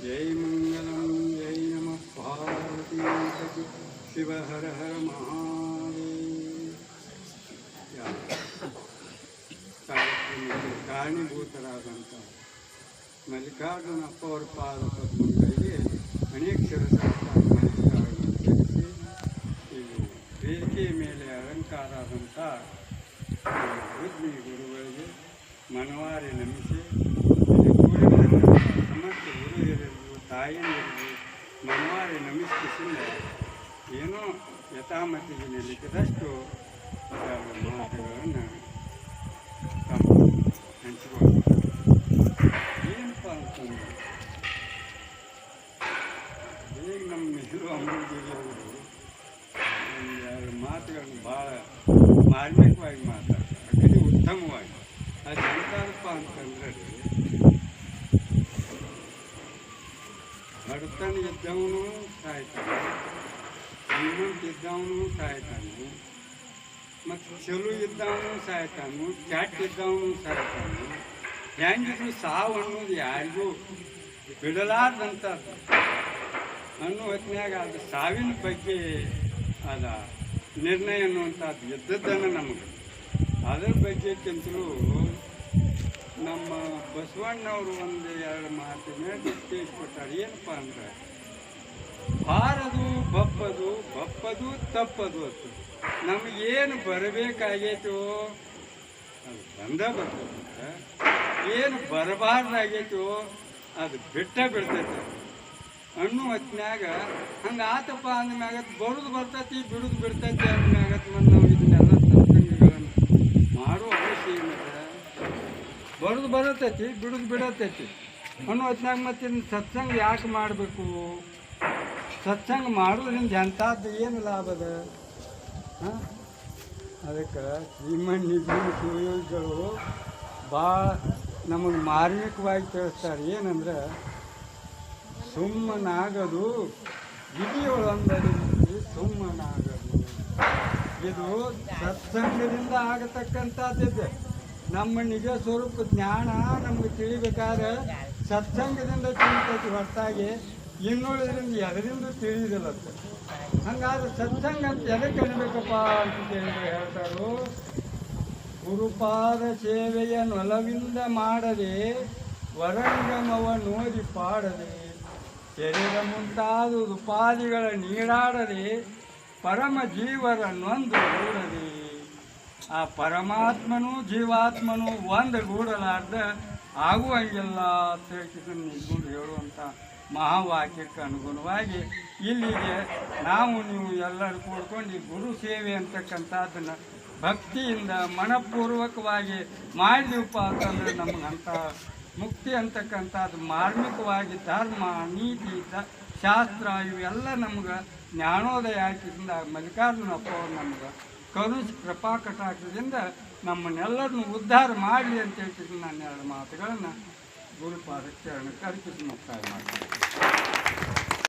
जय मंगलम जय नमः पार्वती शिव हर हर महादेव ಕಾರ್ಯಕ್ರಮಕ್ಕೆ ಕಾರಣೀಭೂತರಾದಂಥ ಮಲ್ಲಿಕಾರ್ಜುನ ಅಪ್ಪ ಅವರ ಪಾದ ಪದ್ಮಗಳಿಗೆ ಅನೇಕ ನಮಸ್ಕಾರಗಳನ್ನು ತಿಳಿಸಿ ಇಲ್ಲಿ ವೇದಿಕೆಯ ಮೇಲೆ ಅಲಂಕಾರ ಆದಂಥ ಬುದ್ಧಿ ಗುರುಗಳಿಗೆ ಮನವಾರಿ ನಮಿಸಿ ಸಮಸ್ತ ಗುರು ಹಿರಿಯರು ತಾಯಿಯರಿಗೂ ಮನವಾರಿ ನಮಿಸಿಸಿಂದ ಏನೋ ಯಥಾಮತಿಗೆ ನಿಲ್ಲಿಸಿದಷ್ಟು ಮಾತುಗಳನ್ನು ಹಂಚಿಕೊಂಡು ಏನಪ್ಪ ಅಂತಂದ್ರೆ ಈಗ ನಮ್ಮ ನೆಹರು ಅಮೃತಗಿರಿಯವರು ಒಂದು ಎರಡು ಮಾತುಗಳನ್ನು ಭಾಳ ಮಾರ್ಮಿಕವಾಗಿ ಮಾತಾಡ್ತಾರೆ ಅಗದಿ ಉತ್ತಮವಾಗಿ ಅದು ಎಂಥದಪ್ಪ ಅಂತಂದ್ರೆ ಬಡತನ ಇದ್ದವನು ಸಾಯ್ತಾನೆ, ಶ್ರೀಮಂತ ಇದ್ದವನು ಸಾಯ್ತಾನೆ, ಮತ್ತು ಚಲೋ ಇದ್ದವನು ಸಾಯ್ತಾನು, ಕೆಟ್ಟ ಇದ್ದವನು ಸಾಯ್ತಾನು. ಹೆಂಗಿದ್ರು ಸಾವು ಅನ್ನೋದು ಯಾರಿಗೂ ಬಿಡಲಾರ್ದಂಥದ್ದು ಅನ್ನೋ ಹೊತ್ತಿನಾಗ ಅದು ಸಾವಿನ ಬಗ್ಗೆ ಅದ ನಿರ್ಣಯ ಅನ್ನುವಂಥದ್ದು ಎದ್ದದ್ದನ್ನು ನಮಗೆ ಅದರ ಬಗ್ಗೆಕ್ಕಿಂತಲೂ ನಮ್ಮ ಬಸವಣ್ಣವರು ಒಂದು ಎರಡು ಮಾತಿನ ತಿಳಿಸ್ಕೊಟ್ಟಾರೆ. ಏನಪ್ಪ ಅಂದ್ರೆ ಬಾರದು ಬಪ್ಪದು ಬಪ್ಪದು ತಪ್ಪದು ಅಂತ ನಮಗೇನು ಬರಬೇಕಾಗೈತೋ ಅದು ಬಂದ ಬರ್ತೈತೆ, ಏನು ಬರಬಾರ್ದಾಗೈತೋ ಅದು ಬಿಡ್ತೈತೆ ಅನ್ನೋ ಹೊತ್ತಿನಾಗ ಹಂಗೆ ಆತಪ್ಪ ಅಂದ್ಮ್ಯಾಗ ಬರೋದು ಬರ್ತೈತಿ ಬಿಡೋದು ಬಿಡ್ತೈತಿ ಅಂದ್ಮ್ಯಾಗತ್ ಮತ್ತು ನಾವು ಇದನ್ನೆಲ್ಲ ಸತ್ಸಂಗಗಳನ್ನು ಮಾಡೋ ಅವಶ್ಯ ಏನಿದೆ. ಬರೋದು ಬರತೈತಿ ಬಿಡೋದು ಬಿಡತೈತಿ ಅನ್ನೋ ಹೊತ್ತಿನಾಗ ಮತ್ತು ಇದನ್ನು ಸತ್ಸಂಗ ಯಾಕೆ ಮಾಡಬೇಕು? ಸತ್ಸಂಗ ಮಾಡೋದ್ರಿಂದ ಎಂಥದ್ದು ಏನು ಲಾಭದ? ಹಾಂ, ಅದಕ್ಕೆ ಶ್ರೀಮನ್ನಿಧಿ ಶಿವಯೋಗಿಗಳು ಭಾಳ ನಮಗೆ ಮಾರ್ಮಿಕವಾಗಿ ತಿಳಿಸ್ತಾರೆ. ಏನಂದ್ರೆ ಸುಮ್ಮನಾಗದು ವಿಧಿಯೊಳಂದರೆ ಸುಮ್ಮನಾಗದು. ಇದು ಸತ್ಸಂಗದಿಂದ ಆಗತಕ್ಕಂಥದ್ದಿದೆ. ನಮ್ಮ ನಿಜ ಸ್ವರೂಪ ಜ್ಞಾನ ನಮಗೆ ತಿಳಿಬೇಕಾದ್ರೆ ಸತ್ಸಂಗದಿಂದ ತಿಳಿತೈತಿ ಹೊರತಾಗಿ ಇನ್ನುಳಿದ್ರಿಂದ ಎದರಿಂದ ತಿಳಿದಿಲ್ಲತ್ತೆ. ಹಂಗಾದ್ರೆ ಸತ್ಸಂಗ ಅಂತ ಎದಕ್ಕೆ ಅನ್ಬೇಕಪ್ಪ ಅಂತ ಕೇಳಿದ್ರೆ ಹೇಳ್ತಾರೋ, ಗುರುಪಾದ ಸೇವೆಯ ನೊಲವಿಂದ ಮಾಡದೆ ವರಂಗಮವ ನೋಡಿ ಪಾಡದೆ ಶರೀರ ಮುಂತಾದ ಉಪಾಧಿಗಳ ನೀಡಾಡದೆ ಪರಮ ಜೀವರ ನೊಂದು ಗೂಡದೆ. ಆ ಪರಮಾತ್ಮನೂ ಜೀವಾತ್ಮನೂ ಒಂದು ಗೂಡಲಾರ್ದ ಆಗುವಂಗಿಲ್ಲ ಅಂತ ನಿಂತ್ಕೊಂಡು ಹೇಳುವಂಥ ಮಹಾವಾಕ್ಯಕ್ಕೆ ಅನುಗುಣವಾಗಿ ಇಲ್ಲಿಗೆ ನಾವು ನೀವು ಎಲ್ಲರೂ ಕೂಡ್ಕೊಂಡು ಈ ಗುರು ಸೇವೆ ಅಂತಕ್ಕಂಥದ್ದನ್ನು ಭಕ್ತಿಯಿಂದ ಮನಪೂರ್ವಕವಾಗಿ ಮಾಡಿದೀವಪ್ಪ ಅಂತಂದರೆ ನಮಗಂಥ ಮುಕ್ತಿ ಅಂತಕ್ಕಂಥದ್ದು ಮಾರ್ಮಿಕವಾಗಿ ಧರ್ಮ ನೀತಿ ಶಾಸ್ತ್ರ ಇವೆಲ್ಲ ನಮ್ಗೆ ಜ್ಞಾನೋದಯ ಹಾಕಿದಿಂದ ಮಲ್ಲಿಕಾರ್ಜುನ ಅಪ್ಪ ಅವರು ನಮ್ಗೆ ಕರುಣಿಸಿ ಕೃಪಾ ಕಟಾಕ್ಷದಿಂದ ನಮ್ಮನ್ನೆಲ್ಲರನ್ನು ಉದ್ಧಾರ ಮಾಡಲಿ ಅಂತ ಹೇಳ್ತಿದ್ದೀನಿ. ನಾನು ಎರಡು ಮಾತುಗಳನ್ನು ಗುರುಪಾದಕ್ಕೆ ಅರ್ಪಿಸಿ ಮುಕ್ತಾಯ ಮಾಡ್ತೀನಿ.